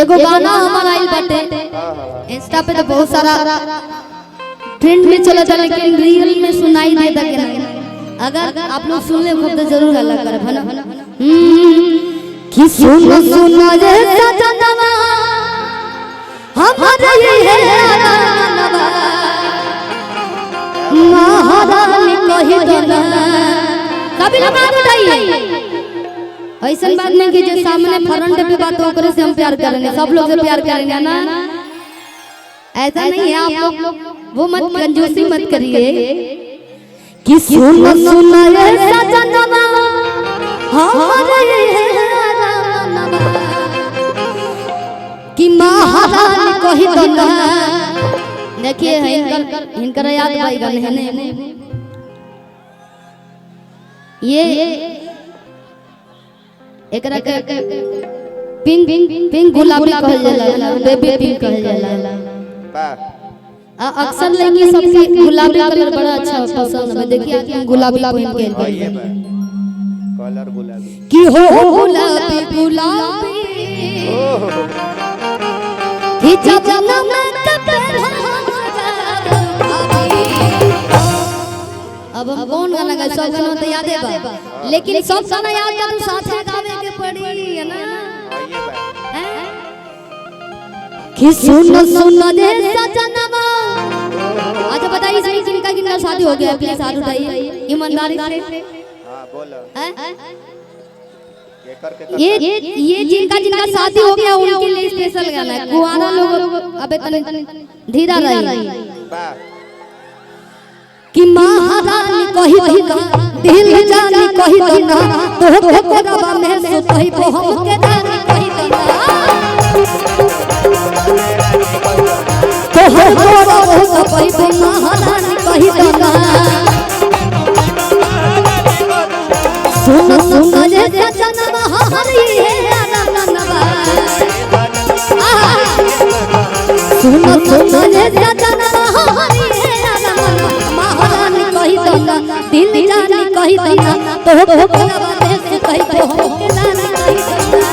एगो गाना हमारा आइल बाटे इंस्टा पे तो बहुत सारा ट्रेंड में चला था, लेकिन रियल में सुनाई देता कि नहीं। अगर आप लोग सुन ले तो जरूर हल्ला करे है ना। कि सुन सुन रे सजनवा हमारे ये अरमानवा महारानी कहि दो ना। कभी ना बात उठाइए, ऐसा बात नहीं कि जो सामने फ्रंट पे बात हो करे से हम प्यार करेंगे, सब लोग से प्यार करेंगे ना, ऐसा नहीं है। आप लोग वो मत कंजूसी मत करिए। कि सुन सुन रे सजनवा हमारे अरमानवा कि महारानी कहि दो ना। देखिए इनकर याद भाई गाने हैं ये एकरा के पिंक गुलाबी कहल जाला, बेबी पिंक कहल जाला। अक्सर लड़की सबके गुलाबी कलर बड़ा अच्छा पसंद है। देखिए गुलाबी पहन के कलर गुलाबी की हो गुलाबी गुलाबी कि जन्म में कपड़ा। अब हम कौन गाना गाए, सब गाना तो याद है बा, लेकिन सब गाना याद है तो साथे गावे के पड़ी है ना। कि सुन सुन रे सजनवा। अच्छा बताइए सही जिनका कितना शादी हो गया प्लीज हाथ उठाइए ईमानदारी से। हां बोलो ये जिनका शादी हो गया उनके लिए स्पेशल गाना है। कुआरा लोग अबे तने धीरा रही। कि महारानी कहि दो ना दिल जानी कहि दो ना तोहके कोरबा में सुतई को हमके रानी कहि दो ना। तोहर कोरबा में सुतई को महारानी कहि दो ना। सुन सुन रे सजनवा हमारी अरमानवा सुन सुन रे सजनवा हमारी दिल जानी कहि दो ना तोहके कोरबा में सुतई को हमके रानी कहि दो ना।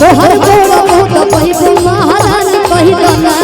तोहर कोरबा में सुतई को महारानी कहि दो ना।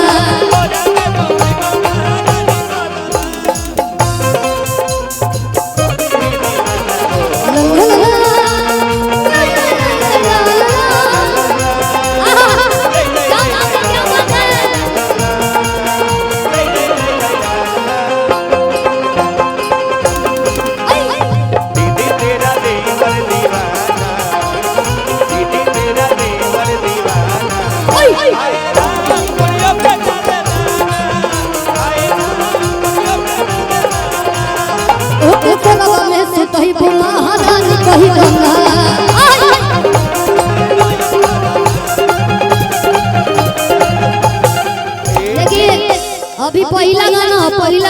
अभी पहला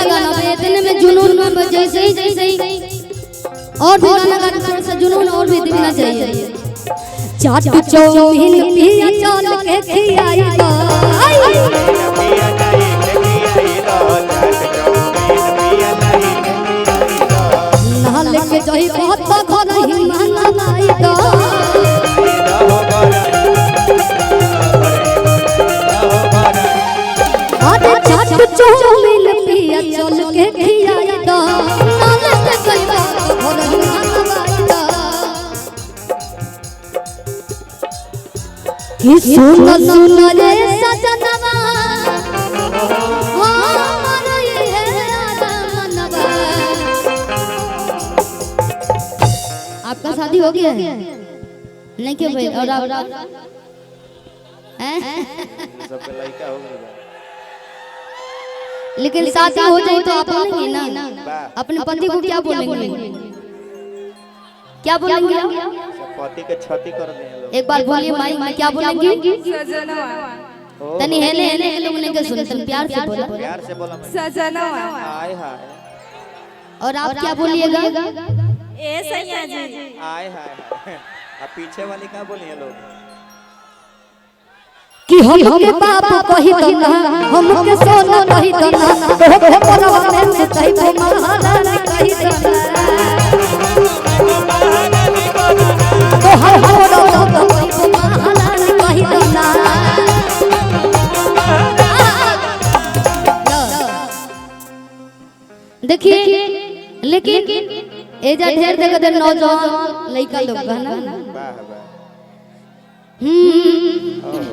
गाना इतने में जुनून में जैसे ही और भी गाना थोड़ा सा जुनून और भी दिखना चाहिए। चाट चौमीन पिया चल के खियाई दो नाल के जही बहुत घर ही माना लाई दो। चाट चौमीन पिया चल के खियाई दो नाल के जही बहुत घर ही माना लाई दो। कि सुन सुन रे सजनवा हमारा ये अरमानवा। आपका शादी हो गया है नहीं क्यों भाई? और आप सब लड़का हो गया, लेकिन शादी हो जाए तो आप बोलेंगे ना अपने पति को क्या बोलेंगे? क्या बोलेंगे? पति के छती कर दें लोग। एक बार बोलिए माइक में क्या बोलेंगे? तनी हेले हेले के लोग नहीं सुने, तुम प्यार से बोलो। प्यार से बोला सजनवा। हाय हाय। और आप क्या बोलिएगा? ए सैया जी। हाय हाय। अब पीछे वाली क्या बोलिए लोग? कि हमके बाप कहि दो ना हमके सोना कहि दो ना तोहके कोरबा में सुतई को महारानी कहि दो ना। तोहर कोरबा देखिए लेकिन एजा ढेर देखो नौजवान लड़का लोग बा ना वाह वाह हम्म ओहो